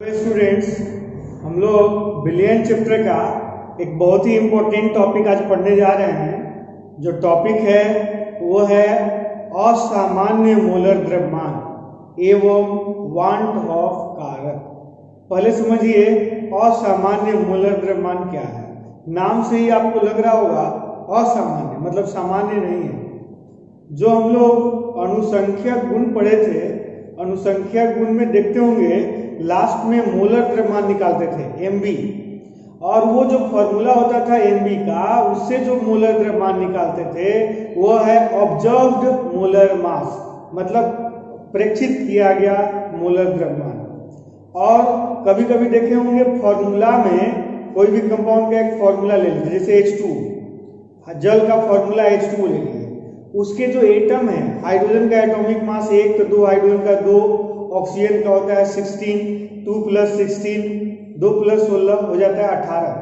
Students, हम लोग billion chapter का एक बहुत ही इम्पोर्टेंट टॉपिक आज पढ़ने जा रहे हैं। जो टॉपिक है वो है असामान्य मोलर द्रव्यमान एवं वांट ऑफ कारक। पहले समझिए असामान्य मोलर द्रव्यमान क्या है। नाम से ही आपको लग रहा होगा असामान्य मतलब सामान्य नहीं है। जो हम लोग अनुसंख्यक गुण पढ़े थे, अनुसंख्यक गुण में देखते होंगे लास्ट में मोलर द्रव्यमान निकालते थे एमबी, और वो जो फॉर्मूला होता था एमबी का, उससे जो मोलर द्रव्यमान निकालते थे वो है ऑब्जर्व्ड मोलर मास, मतलब प्रेक्षित किया गया मोलर द्रव्यमान। और कभी कभी देखे होंगे फॉर्मूला में कोई भी कंपाउंड का एक फॉर्मूला ले लीजिए, जैसे H2, जल का फॉर्मूला H2 ले लीजिए। उसके जो एटम है, हाइड्रोजन का एटॉमिक मास 1 तो 2, हाइड्रोजन का 2, ऑक्सीजन का होता है 16, 2 + 16, 2 + 16 हो जाता है 18।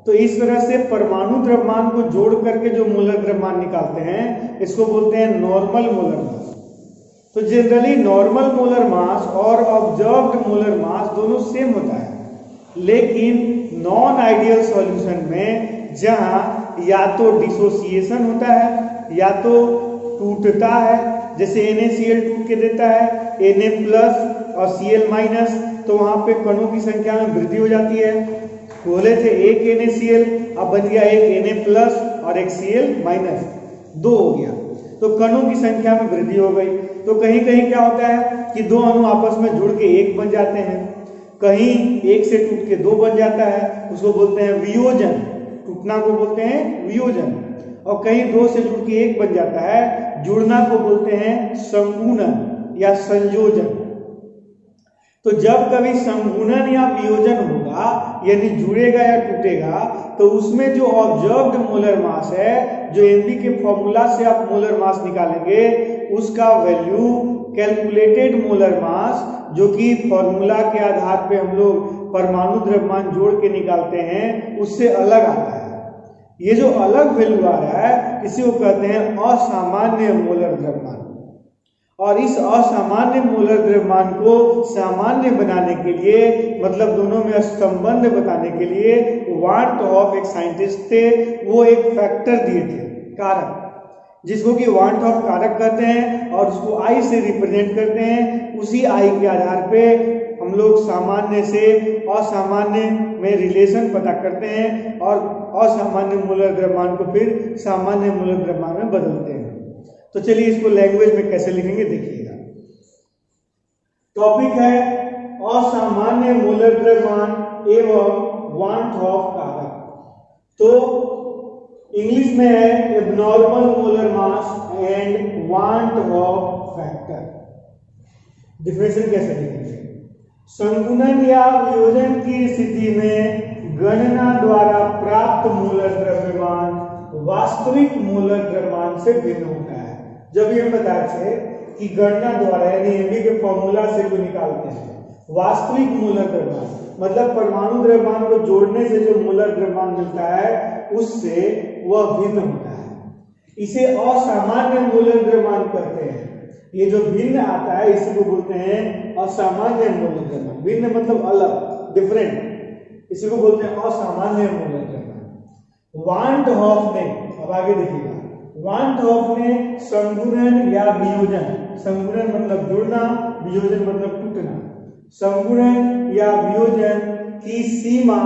तो इस तरह से परमाणु द्रव्यमान को जोड़ करके जो मोलर द्रव्यमान निकालते हैं इसको बोलते हैं नॉर्मल मोलर मास। तो जनरली नॉर्मल मोलर मास और ऑब्जर्व्ड मोलर मास दोनों सेम होता है, लेकिन नॉन आइडियल सॉल्यूशन में जहां या तो डिसोसिएशन होता है या तो टूटता है, जैसे NaCl टूट के देता है Na+ और Cl-, तो वहां पे कणों की संख्या में वृद्धि हो जाती है। बोले थे एक NaCl, अब बन गया एक Na+ और एक Cl-, 2 हो गया, तो कणों की संख्या में वृद्धि हो गई। तो कहीं कहीं क्या होता है कि दो अणु आपस में जुड़ के एक बन जाते हैं, कहीं एक से टूट के 2 बन जाता है, उसको बोलते हैं वियोजन, टूटना को बोलते हैं वियोजन। और कहीं 2 से जुड़ के 1 बन जाता है, जुड़ना को बोलते हैं संगुणन या संयोजन। तो जब कभी संगुणन या वियोजन होगा, यानी जुड़ेगा या टूटेगा, तो उसमें जो ऑब्जर्व्ड मोलर मास है, जो एमबी के फॉर्मूला से आप मोलर मास निकालेंगे, उसका वैल्यू कैलकुलेटेड मोलर मास, जो कि फॉर्मूला के आधार पे हम लोग परमाणु द्रव्यमान जोड़ के निकालते हैं, उससे अलग आता है। ये जो अलग वैल्यू आ रहा है इसी को कहते हैं असामान्य मोलर द्रव्यमान। और इस असामान्य मोलर द्रव्यमान को सामान्य बनाने के लिए, मतलब दोनों में संबंध बताने के लिए, वांट ऑफ एक साइंटिस्ट थे, वो एक फैक्टर दिए थे, कारक, जिसको कि वांट ऑफ कारक कहते हैं, और उसको आई से रिप्रेजेंट करते हैं। उसी आई के आधार पे हम लोग सामान्य से असामान्य में रिलेशन पता करते हैं और असामान्य मोलर द्रव्यमान को फिर सामान्य मोलर द्रव्यमान में बदलते हैं। तो चलिए इसको लैंग्वेज में कैसे लिखेंगे देखिएगा। टॉपिक है असामान्य मोलर द्रव्यमान एवं वांट ऑफ कारक। तो इंग्लिश में है abnormal molar mass and want of factor. Definition कैसे लिखेंगे? संगुणन या वियोजन की स्थिति में गणना द्वारा प्राप्त मोलर द्रव्यमान वास्तविक मोलर द्रव्यमान से भिन्न होता है। जब ये बताया थे कि गणना द्वारा, यानी एमबी के फॉर्मूला से जो निकालते हैं वास्तविक मोलर द्रव्यमान, मतलब परमाणु द्रव्यमान को जोड़ने से जो मोलर द्रव्यमान मिलता है उससे वह भिन्न होता है। इसे असामान्य मोलर द्रव्यमान कहते हैं। ये जो भिन्न आता है इसी को बोलते हैं असामान्य मोलर द्रव्यमान। भिन्न मतलब अलग, डिफरेंट, इसी को बोलते हैं असामान्य मोलर द्रव्यमान। वांट ऑफ ने, अब आगे देखिएगा, वांट ऑफ ने संगुणन या वियोजन, संगुणन मतलब जुड़ना, वियोजन मतलब टूटना, संगुणन या वियोजन की सीमा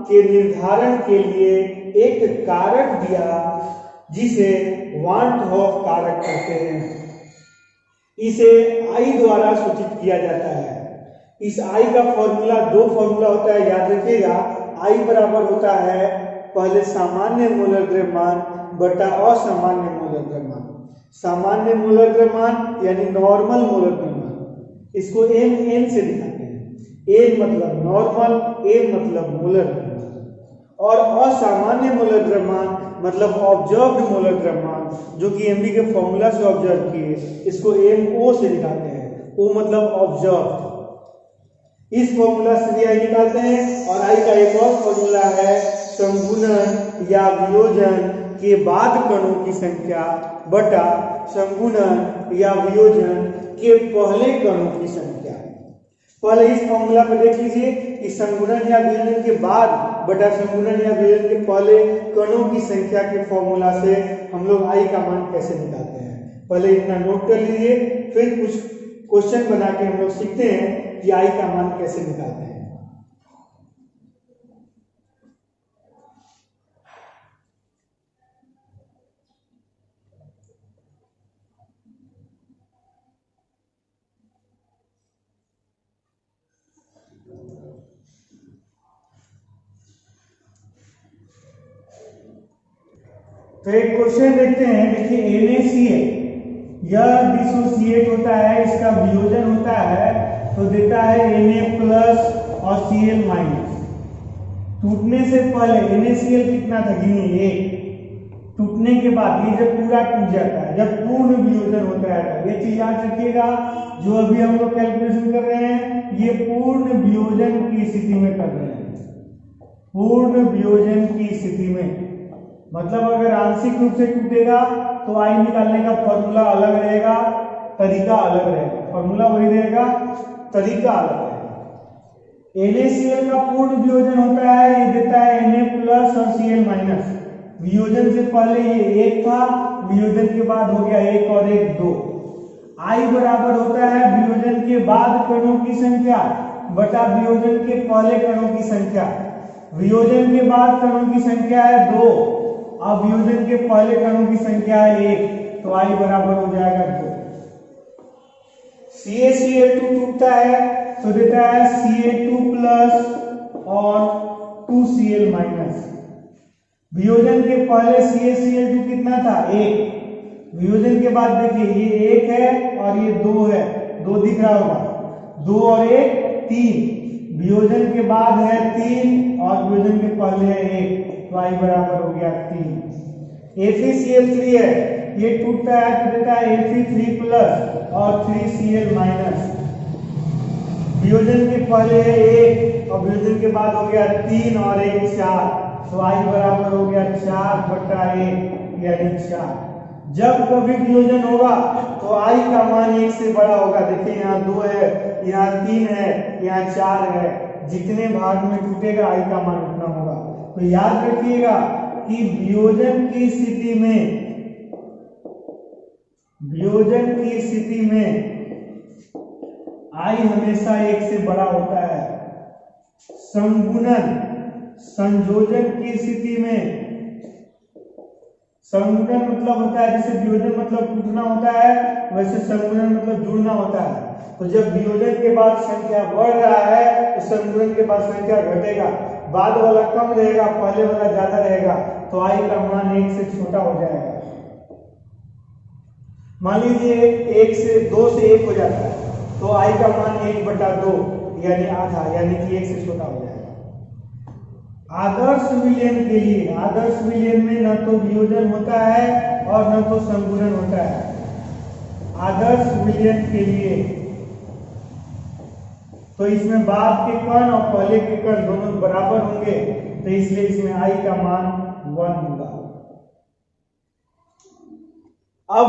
के निर्धारण के लिए एक कारक दिया जिसे वांट ऑफ कारक कहते हैं। इसे आई द्वारा सूचित किया जाता है। इस आई का फॉर्मूला, 2 फॉर्मूला होता है, याद रखिएगा। आई बराबर होता है पहले सामान्य मोलर द्रव्यमान बटा असामान्य मोलर द्रव्यमान। सामान्य मोलर द्रव्यमान यानी नॉर्मल मोलर द्रव्यमान, इसको एन से दिखाते हैं। एन मतलब नॉर्मल, एन मतलब मोलर द्रव्यमान, और असामान्य मोलर द्रव्यमान मतलब ऑब्जर्व्ड मोलर द्रव्यमान, जो कि एमबी के फॉर्मूला से ऑब्जर्व किए, इसको MO से दिखाते हैं। O मतलब ऑब्जर्व्ड। इस फॉर्मूला से भी आई निकालते हैं, और आई का एक और फॉर्मूला है संगुणन या वियोजन के बाद कणों की संख्या बटा संगुणन या वियोजन के पहले कणों की संख्या। पहले इस फॉर्मूला पे देख लीजिए कि संगुणन या वियोजन के बाद बटा संगुणन या वियोजन के पहले कणों की संख्या के फॉर्मूला से हम लोग आई का मान कैसे निकालते हैं। पहले इतना नोट कर लीजिए, फिर कुछ क्वेश्चन बना के हम लोग सीखते हैं कि आई का मान कैसे निकालते हैं। तो एक क्वेश्चन देखते हैं। देखिए NaCl यह डिसोसिएट होता है, इसका वियोजन होता है तो देता है Na प्लस और Cl माइनस। टूटने से पहले NaCl कितना था, गिनिए 1। टूटने के बाद ये जब पूरा टूट जाता है, जब पूर्ण वियोजन होता है, ये चीज याद रखिएगा। जो अभी हम लोग कैलकुलेशन कर रहे हैं ये पूर्ण वियोजन की स्थिति में कर रहे हैं। पूर्ण वियोजन की स्थिति में मतलब अगर आंशिक रूप से टूटेगा तो आई निकालने का फॉर्मूला अलग रहेगा, तरीका अलग रहेगा। फॉर्मूला वही रहेगा, तरीका अलग रहेगा। NaCl का पूर्ण वियोजन होता है, ये देता है Na प्लस और Cl माइनस। वियोजन से पहले ये 1 था, वियोजन के बाद हो गया 1 और 1 2। आई बराबर होता है वियोजन के बाद कणों की संख्या बटा वियोजन के पहले कणों की संख्या। वियोजन के बाद कणों की संख्या है 2, अब वियोजन के पहले कणों की संख्या है 1, तो आई बराबर हो जाएगा 2। CaCl2 टूटता है तो देता है Ca2 प्लस और 2Cl माइनस। वियोजन के पहले CaCl2 कितना था, 1। वियोजन के बाद देखिए ये 1 है और ये 2 है, 2 दिख रहा होगा, 2 और 1 3। वियोजन के बाद है 3 और वियोजन के पहले है 1, तो आई बराबर हो गया 3। FeCl3 है, ये टूटता है तो देता है Fe3 प्लस और 3Cl माइनस। वियोजन के पहले है 1 और वियोजन के बाद हो गया 3 और 1 4, तो आई बराबर हो गया 4 बटा 1 यानी 4। जब कभी वियोजन होगा तो आई का मान 1 से बड़ा होगा। देखिए यहाँ 2 है, यहाँ 3 है, यहाँ 4 है, जितने भाग में टूटेगा आई का मान उतना होगा। तो याद रखिएगा कि वियोजन की स्थिति में आई हमेशा 1 से बड़ा होता है। संगुणन संयोजन की स्थिति में, संगुणन मतलब होता है जैसे वियोजन मतलब टूटना होता है, वैसे संगुणन मतलब जुड़ना होता है। तो जब वियोजन के बाद संख्या बढ़ रहा है तो संगुणन के बाद संख्या घटेगा, बाद वाला कम रहेगा, पहले वाला ज्यादा रहेगा, तो आई का मान 1 से छोटा हो जाएगा। मान लीजिए 1 से 2 से 1 हो जाता है तो आई का मान 1 बटा 2 यानी आधा, यानी कि 1 से छोटा हो जाएगा। आदर्श विलयन के लिए, आदर्श विलयन में न तो वियोजन होता है और न तो संगुणन होता है। आदर्श विलयन के लिए तो इसमें बाद के कण और पहले के कण दोनों बराबर होंगे, तो इसलिए इसमें आई का मान 1 होगा। अब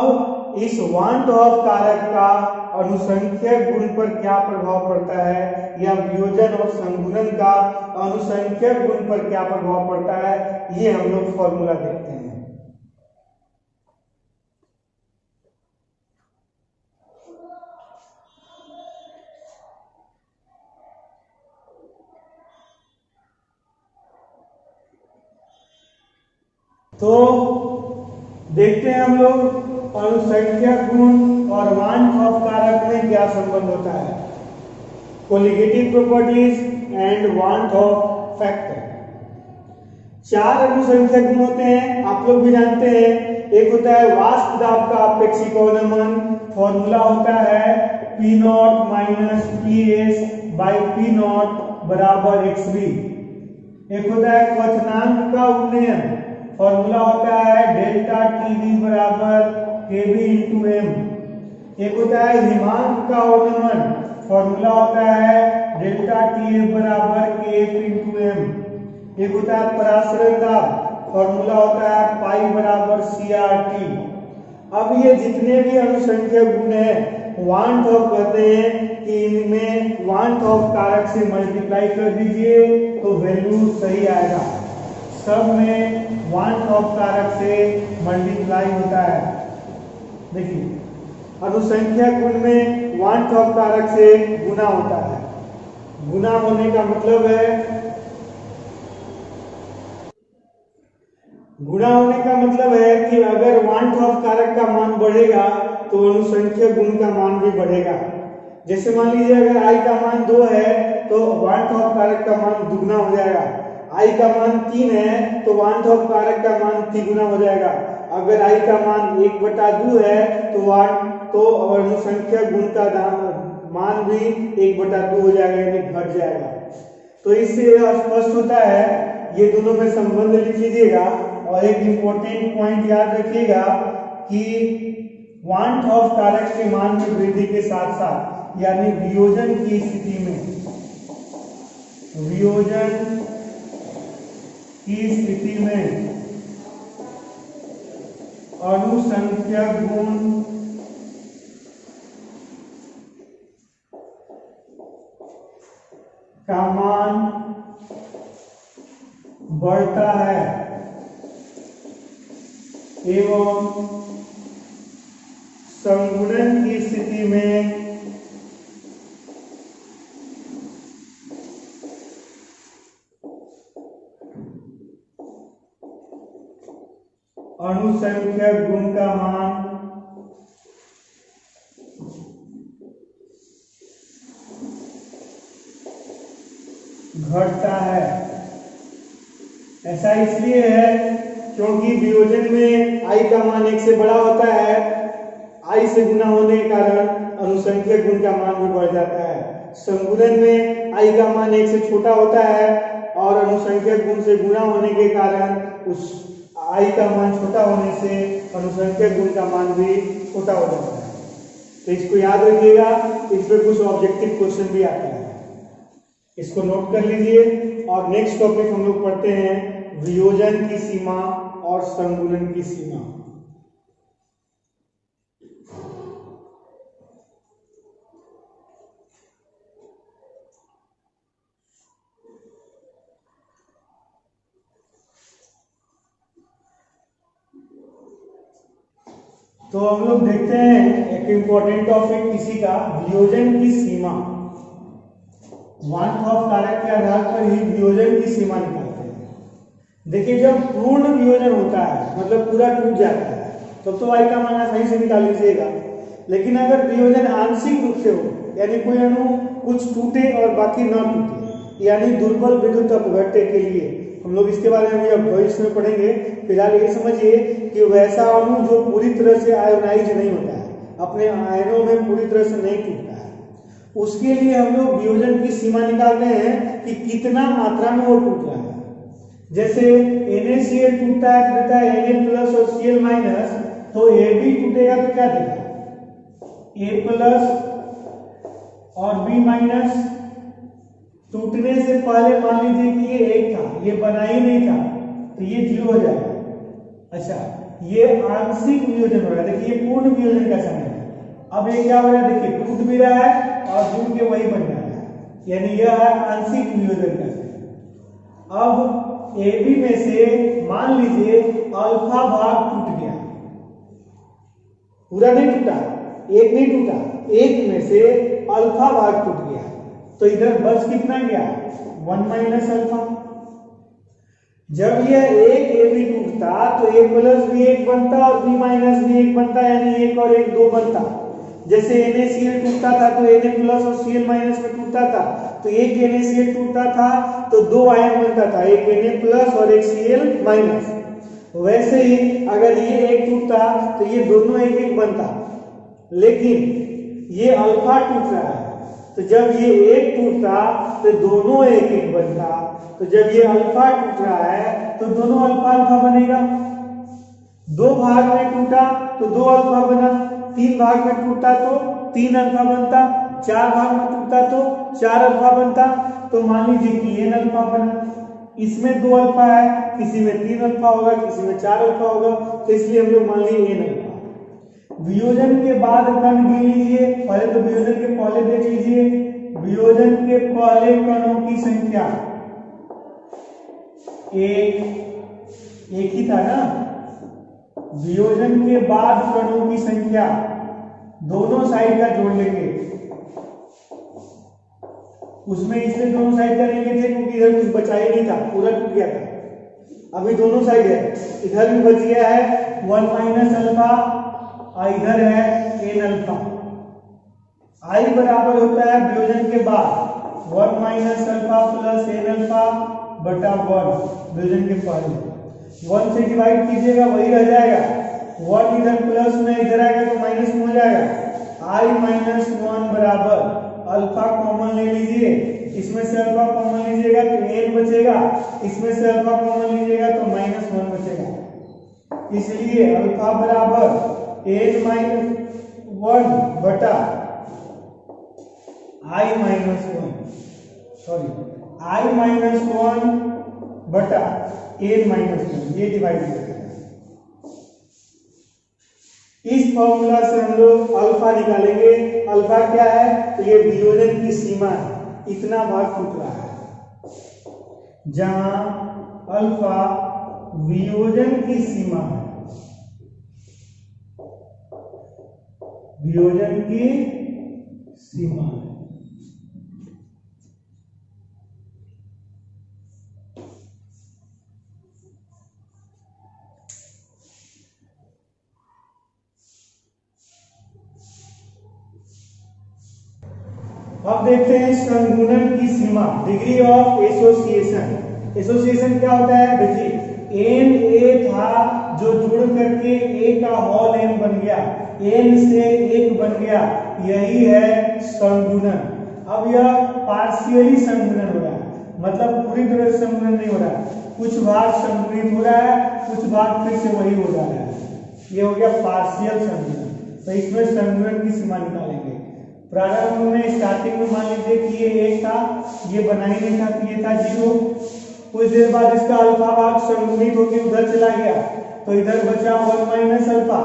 इस वान डे हॉफ कारक का अनुसंख्यक गुण पर क्या प्रभाव पड़ता है, या वियोजन और संगुणन का अनुसंख्यक गुण पर क्या प्रभाव पड़ता है, ये हम लोग फॉर्मूला देखते हैं। तो देखते हैं हम लोग अनुसंख्यक गुण और वान डे हॉफ कारक में क्या संबंध होता है। Colligative properties and one day half factor. 4 अनुसंख्यक गुण होते हैं, आप लोग भी जानते हैं। एक होता है वाष्प दाब का अपेक्षिक अवनमन, फॉर्मूला होता है P0 minus PS by P0 बराबर XV। एक होता है क्वथनांक का उन्नयन, फॉर्मूला होता है डेल्टा टीवी बराबर KB इंटू M। एक होता है हिमांक का अवनमन, फॉर्मूला होता है डेल्टा TF बराबर KF इंटू M। एक होता है परासरण दाब, फॉर्मूला होता है पाई बराबर CRT। अब ये जितने भी अनुसंख्यक गुण हैं वांट ऑफ कहते हैं कि इनमें वांट ऑफ कारक से मल्टीप्लाई कर दीजिए तो वैल्यू सही आएगा। सब में वांट ऑफ कारक से मल्टीप्लाई होता है। देखिए अनुसंख्या गुण में वांट ऑफ कारक से गुना होता है। गुना होने का मतलब है, गुणा होने का मतलब है कि अगर वांट ऑफ कारक का मान बढ़ेगा तो अनुसंख्या गुण का मान भी बढ़ेगा। जैसे मान लीजिए अगर i का मान 2 है तो वांट ऑफ कारक का मान दुगना हो जाएगा। i का मान 3 है तो वांट ऑफ कारक का मान तिगुना हो जाएगा। अगर i का मान 1/2 है तो अनुसंख्या गुण का मान भी 1/2 हो जाएगा, यानी घट जाएगा। तो इससे स्पष्ट होता है, ये दोनों में संबंध लिख लीजिएगा। और एक इंपॉर्टेंट पॉइंट याद रखिएगा कि वांट ऑफ कारक के मान में वृद्धि के साथ साथ यानी वियोजन की स्थिति में, वियोजन की स्थिति में अनुसंख्या गुण का मान बढ़ता है एवं संगुणन की स्थिति में अनुसंख्या गुण का मान घटता है। ऐसा इसलिए है क्योंकि वियोजन में i का मान 1 से बड़ा होता है, i से गुना होने के कारण अनुसंख्या गुण का मान भी बढ़ जाता है। संगुणन में i का मान 1 से छोटा होता है और अनुसंख्या गुण से गुना होने के कारण उस i का मान छोटा होने से अनुसंख्या गुण का मान भी छोटा हो जाता है। तो इसको याद रखिएगा, इस पे कुछ ऑब्जेक्टिव क्वेश्चन भी आता है, इसको नोट कर लीजिए। और नेक्स्ट टॉपिक हम लोग पढ़ते हैं वियोजन की सीमा और संगुणन की सीमा। तो हम लोग देखते हैं एक इंपॉर्टेंट टॉपिक किसी का, वियोजन की सीमा। वांट ऑफ कारक के आधार पर ही वियोजन की सीमा निकालते हैं। देखिए जब पूर्ण वियोजन होता है मतलब पूरा टूट जाता है तब तो y का मान सही से निकाल लीजिएगा। लेकिन अगर वियोजन आंशिक रूप से हो यानी कोई अणु कुछ टूटे और बाकी न टूटे यानी दुर्बल विद्युत अपघट्य के लिए, हम लोग इसके बारे में अब भविष्य में पढ़ेंगे। फिलहाल ये समझिए कि वैसा अणु जो पूरी तरह से आयोनाइज नहीं होता है, अपने आयनों में पूरी तरह से नहीं टूटता है, उसके लिए हम लोग वियोजन की सीमा निकालते हैं कि कितना मात्रा में वो टूट रहा है। जैसे NaCl टूटता है तो देता है Na+ और Cl-, तो Ab टूटेगा तो क्या देगा A+ और B-। टूटने से पहले मान लीजिए कि ये 1 था, ये बना ही नहीं था तो ये 0 हो जाएगा। अच्छा ये आंशिक वियोजन हो रहा है, देखिए ये पूर्ण वियोजन का समय है। अब ये क्या हो रहा है, देखिए टूट भी रहा है और जुड़ के वही बन रहा है, यानी यह है आंशिक वियोजन का समय। अब AB में से मान लीजिए अल्फा भाग टूट गया, पूरा नहीं टूटा, एक नहीं टूटा, एक में से अल्फा भाग टूट गया तो इधर बच कितना गया 1 - अल्फा। जब यह एक AB टूटता तो A+ भी 1 बनता और B- भी 1 बनता, यानी 1 और 1 2 बनता। जैसे NaCl टूटता था तो Na+ और Cl- में टूटता था, तो एक NaCl टूटता था तो 2 आयन बनता था, एक Na+ और एक Cl-। वैसे ही अगर ये एक टूटता तो ये दोनों 1 1 बनता, लेकिन ये अल्फा टूट रहा है तो जब ये एक टूटता तो दोनों 1 1 बनता, तो जब ये अल्फा टूट रहा है तो दोनों अल्फा अल्फा बनेगा। 2 भाग में टूटा तो 2 अल्फा बना, 3 भाग में टूटा तो 3 अल्फा बनता, 4 भाग में टूटा तो 4 अल्फा बनता। तो मान लीजिए कि n अल्फा बना, इसमें 2 अल्फा है, किसी में 3 अल्फा होगा, किसी में 4 अल्फा होगा, तो इसलिए हम लोग मान लिए n अल्फा। वियोजन के बाद कण गिन लीजिए। पहले तो वियोजन के पहले देख लीजिए, वियोजन के पहले कणों की संख्या एक ही था ना। वियोजन के बाद कणों की संख्या दोनों साइड का जोड़ लेंगे। उसमें इसलिए दोनों साइड का नहीं लेते क्योंकि इधर कुछ बचा ही नहीं था, पूरा टूट गया था। अभी दोनों साइड है, इधर भी बच गया है 1 माइनस अल्फा और इधर है n अल्फा। आई बराबर होता है वियोजन के बाद 1 minus alpha plus n alpha बटा 1 वियोजन के पहले। 1 से डिवाइड कीजिएगा वही रह जाएगा, 1 इधर प्लस में इधर आएगा तो माइनस में हो जाएगा। आई माइनस 1 बराबर अल्फा कॉमन ले लीजिए, इसमें से अल्फा कॉमन लीजिएगा तो n बचेगा, इसमें से अल्फा कॉमन लीजिएगा तो माइनस 1 बचेगा। इसलिए अल्फा बराबर n माइनस 1 बटा आई माइनस 1 बटा n माइनस 1, ये डिवाइड करेगा। इस फॉर्मूला से हम लोग अल्फा निकालेंगे। अल्फा क्या है? तो ये वियोजन की सीमा है, इतना भाग टूट रहा है। जहां अल्फा वियोजन की सीमा है, वियोजन की सीमा है। अब देखते हैं संगुणन की सीमा, डिग्री ऑफ एसोसिएशन। एसोसिएशन क्या होता है? देखिए एन ए था जो जुड़ करके ए का होल एन बन गया, एन से एक बन गया, यही है संगुणन। अब यह पार्शियली संगुणन हो रहा है, मतलब पूरी तरह से संगुणन नहीं हो रहा है, कुछ भाग संगुणित हो रहा है, कुछ भाग फिर से वही हो जा रहा है। ये हो गया पार्शियल संगुणन। तो इसमें संगुणन की सीमा निकालेंगे। प्रारंभ में स्टार्टिंग में मान लीजिए कि ये 1 था, ये बना ही नहीं था तो ये था 0। कुछ देर बाद इसका अल्फा भाग संगुणित होकर उधर चला गया तो इधर बचा 1 माइनस अल्फा।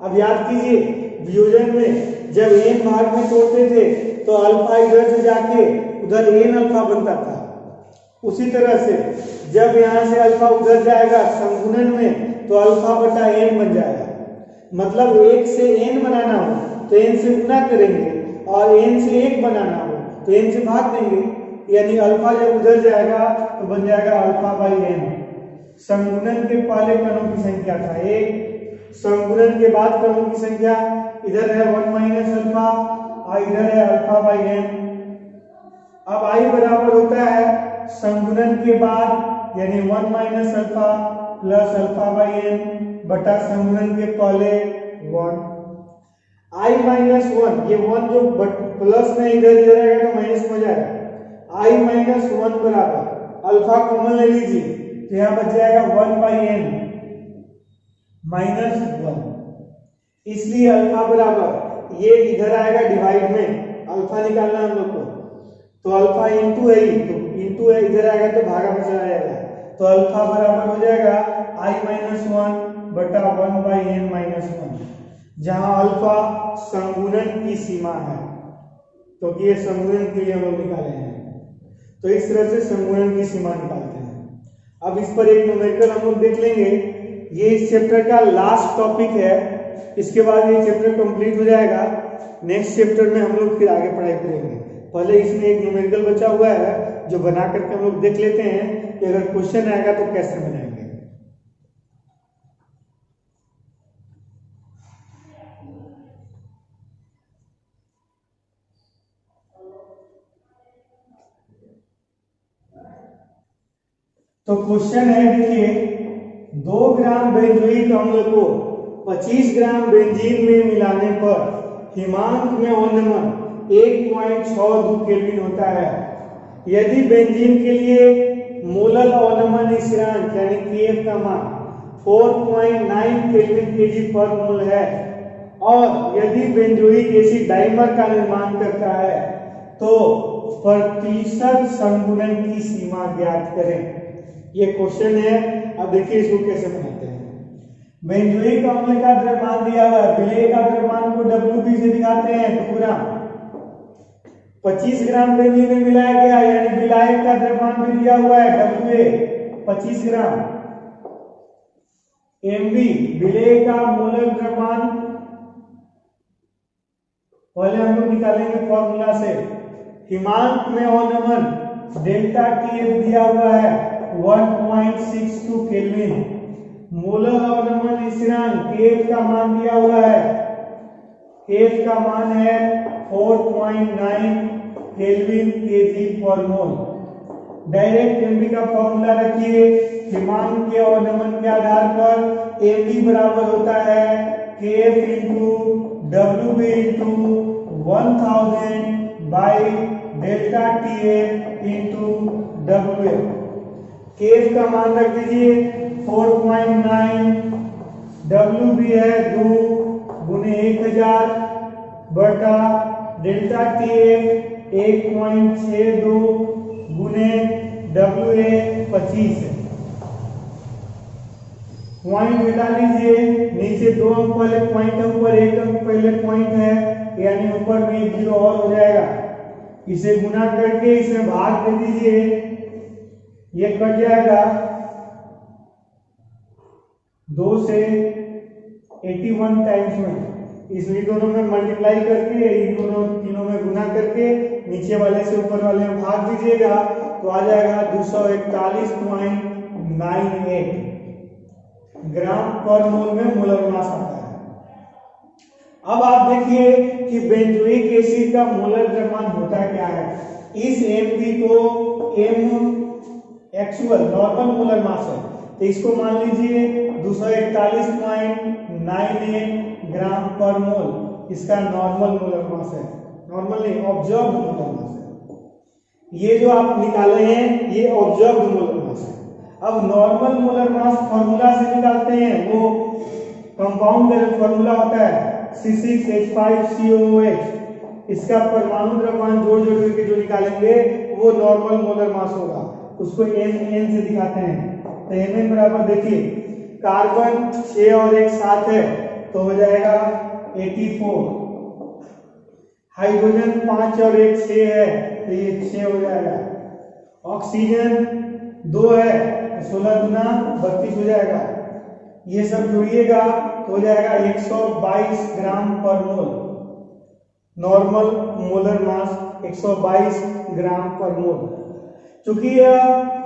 अब याद कीजिए वियोजन में जब n भाग में तोड़ते थे तो अल्फा इधर से जाके उधर n अल्फा बनता था। उसी तरह से जब यहाँ से अल्फा उधर जाएगा संगुणन में तो अल्फा बटा n बन जाएगा। मतलब 1 से n बनाना हो तो n से गुना करेंगे और n से 1 बनाना हो तो n से भाग देंगे, यानी अल्फा जब उधर जाएगा तो बन जाएगा अल्फा बाई n। संगुणन के पहले कणों की संख्या था 1, संगुणन के बाद कणों की संख्या इधर है 1 माइनस अल्फा और इधर है अल्फा बाई n। अब आई बराबर होता है संगुणन के बाद यानी 1 minus alpha plus alpha by n बटा संगुणन के पहले 1। आई माइनस 1, ये 1 जो प्लस में इधर इधर आएगा तो माइनस हो जाएगा। आई माइनस 1 बराबर अल्फा कॉमन ले लीजिए तो यहाँ बच जाएगा 1 बाई n माइनस 1। इसलिए अल्फा बराबर ये इधर आएगा डिवाइड में, अल्फा निकालना हम लोग को, तो अल्फा इंटू है ही, तो इंटू है इधर आएगा तो भागा में चला जाएगा, तो अल्फा बराबर हो जाएगा आई माइनस 1 बटा 1 बाई n माइनस 1, जहां अल्फा संगुणन की सीमा है। तो ये संगुणन के लिए हम लोग निकाले हैं। तो इस तरह से संगुणन की सीमा निकालते हैं। अब इस पर एक न्यूमेरिकल हम लोग देख लेंगे। ये इस चैप्टर का लास्ट टॉपिक है, इसके बाद ये चैप्टर कंप्लीट हो जाएगा। नेक्स्ट चैप्टर में हम लोग फिर आगे पढ़ाई करेंगे। पहले इसमें एक न्यूमेरिकल बचा हुआ है जो बना करके हम लोग देख लेते हैं कि अगर क्वेश्चन आएगा तो कैसे बनाएंगे। तो क्वेश्चन है, देखिए 2 ग्राम बेंजोइक अम्ल को 25 ग्राम बेंजीन में मिलाने पर हिमांक में औन्नमन 1.62 केल्विन होता है। यदि बेंजीन के लिए मोलल औन्नमन स्थिरांक यानी Kf का मान 4.9 केल्विन केजी पर मोल है और यदि बेंजोइक एसिड डाइमर का निर्माण करता है तो प्रतिशत संगुणन की सीमा ज्ञात करें। ये क्वेश्चन है। अब देखिए इसको कैसे बनाते हैं। बेंजोइक अम्ल का द्रव्यमान दिया हुआ है, विलेय का द्रव्यमान को WB से दिखाते हैं तो पूरा 25 ग्राम बेंजीन में मिलाया गया, यानी विलायक का द्रव्यमान भी दिया हुआ है WA 25 ग्राम। MB विलेय का मोलर द्रव्यमान पहले हम लोग निकालेंगे फॉर्मूला से। हिमांक में अवनमन डेल्टा TF दिया हुआ है 1.62 केल्विन। मोलर अवनमन स्थिरांक KF का मान दिया हुआ है, KF का मान है 4.9 केल्विन kg/मोल। डायरेक्ट MB का फॉर्मूला रखिए। हिमांक के अवनमन के आधार पर MB बराबर होता है KF into WB into 1000 by delta TF into WA। KF का मान रख दीजिए 4.9, WB है 2 गुने 1000 बटा डेल्टा TF 1.62 गुने WA 25 है। पॉइंट मिटा लीजिए, नीचे 2 अंक वाले पॉइंट है, ऊपर 1 अंक पहले पॉइंट है, यानी ऊपर में 1 जीरो और हो जाएगा। इसे गुना करके इसमें भाग दे दीजिए, ये कट जाएगा 2 से 81 टाइम्स में। इसलिए दोनों में मल्टीप्लाई करके इन दोनों तीनों में गुना करके नीचे वाले से ऊपर वाले में भाग दीजिएगा तो आ जाएगा 241.98 ग्राम पर मोल में मोलर मास आता है। अब आप देखिए कि बेंजोइक एसिड का मोलर द्रव्यमान होता क्या है। इस Mb को M actual normal molar mass है, तो इसको मान लीजिए 241.98 ग्राम पर मोल इसका नॉर्मल मोलर मास है। नॉर्मल नहीं, ऑब्जर्व्ड मोलर मास है। ये जो आप निकाले हैं ये ऑब्जर्व्ड मोलर मास है। अब नॉर्मल मोलर मास फॉर्मूला से निकालते हैं, वो कंपाउंड का जो फॉर्मूला होता है C6H5COOH, इसका परमाणु द्रव्यमान जोड़ जोड़ करके जो निकालेंगे वो नॉर्मल मोलर मास होगा, उसको Mn से दिखाते हैं। तो Mn बराबर देखिए, कार्बन 6 और 1 7 है तो हो जाएगा 84, हाइड्रोजन 5 और 1 6 है तो ये 6 हो जाएगा, ऑक्सीजन 2 है 16 गुना 32 हो जाएगा। ये सब जोड़िएगा तो हो जाएगा 122 ग्राम पर मोल। नॉर्मल मोलर मास 122 ग्राम पर मोल। चूंकि यह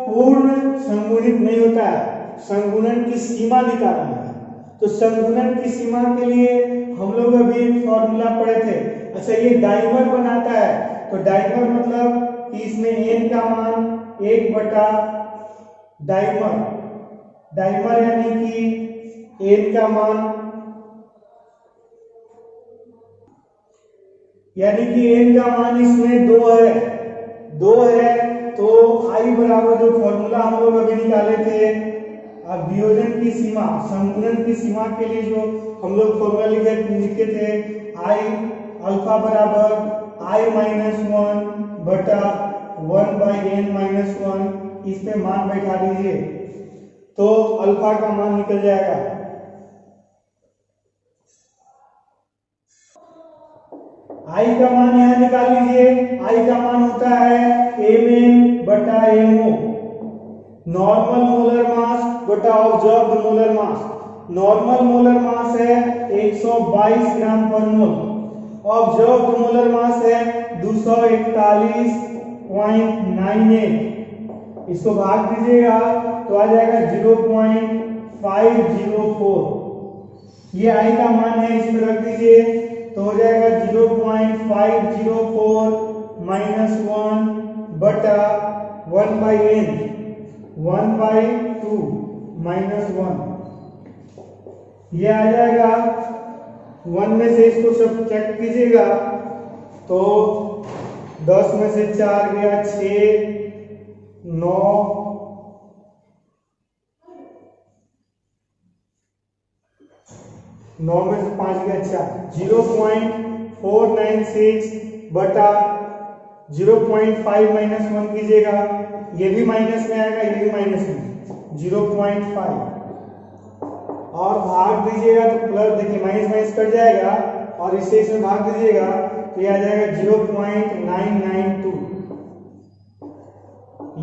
पूर्ण संगुणित नहीं होता है, संगुणन की सीमा निकालना है, तो संगुणन की सीमा के लिए हम लोग अभी एक फॉर्मूला पढ़े थे। अच्छा, ये डाइमर बनाता है, तो डाइमर मतलब कि इसमें n का मान 1 बटा डाइमर, डाइमर यानी कि n का मान, यानी कि n का मान इसमें 2 है तो I बराबर जो फॉर्मूला हम लोग अभी निकाले थे, अब वियोजन की सीमा, संगुणन की सीमा के लिए जो हम लोग फॉर्मूला लिखे थे, I अल्फा बराबर I-1 बटा 1/n-1, इस पे मान बैठा दीजिए तो अल्फा का मान निकल जाएगा। I का मान यहां निकाल लीजिए, I का मान होता है Mn बटा Mo, नॉर्मल मोलर मास बटा observed molar mass. Normal molar mass है 122 ग्राम पर मोल, ऑब्जर्व्ड मोलर मास है 241.98, इसको भाग दीजिएगा तो आ जाएगा 0.504। ये I का मान है, इसमें रख दीजिए तो हो जाएगा 0.504 माइनस 1 बटा 1/n, 1/2 माइनस 1, ये आ जाएगा 1 में से इसको सब्ट्रैक्ट कीजिएगा तो 10 में से 4 गया 6, 9, 9 में से 5 गया 4, 0.496 बटा 0.5 माइनस 1 कीजिएगा, ये भी माइनस में आएगा, ये भी माइनस में, 0.5 और भाग दीजिएगा तो प्लस, देखिए माइनस माइनस कट जाएगा और इसे इसमें भाग दीजिएगा तो ये आ जाएगा 0.992।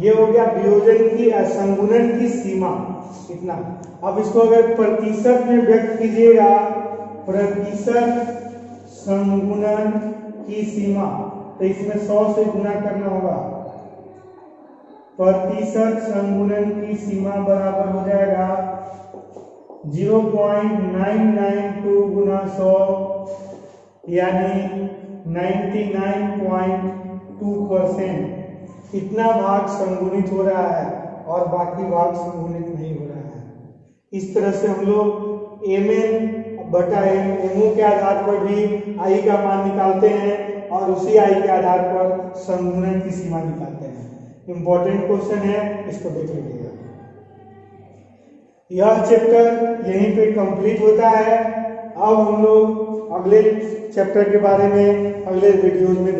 ये हो गया वियोजन की संगुणन की सीमा इतना। अब इसको अगर प्रतिशत में व्यक्त कीजिएगा, प्रतिशत संगुणन की सीमा, तो इसमें 100 से गुना करना होगा। प्रतिशत संगुणन की सीमा बराबर हो जाएगा 0.992 गुना 100 यानी 99.2%। इतना भाग संगुणित हो रहा है और बाकी भाग संगुणित नहीं हो रहा है। इस तरह से हम लोग mn बटा mu के आधार पर भी i का मान निकालते हैं और उसी i के आधार पर संगुणन की सीमा निकालते हैं। इंपॉर्टेंट क्वेश्चन है, इसको देख लीजिएगा। यह चैप्टर यहीं पे कंप्लीट होता है। अब हम लोग अगले चैप्टर के बारे में अगले वीडियोज में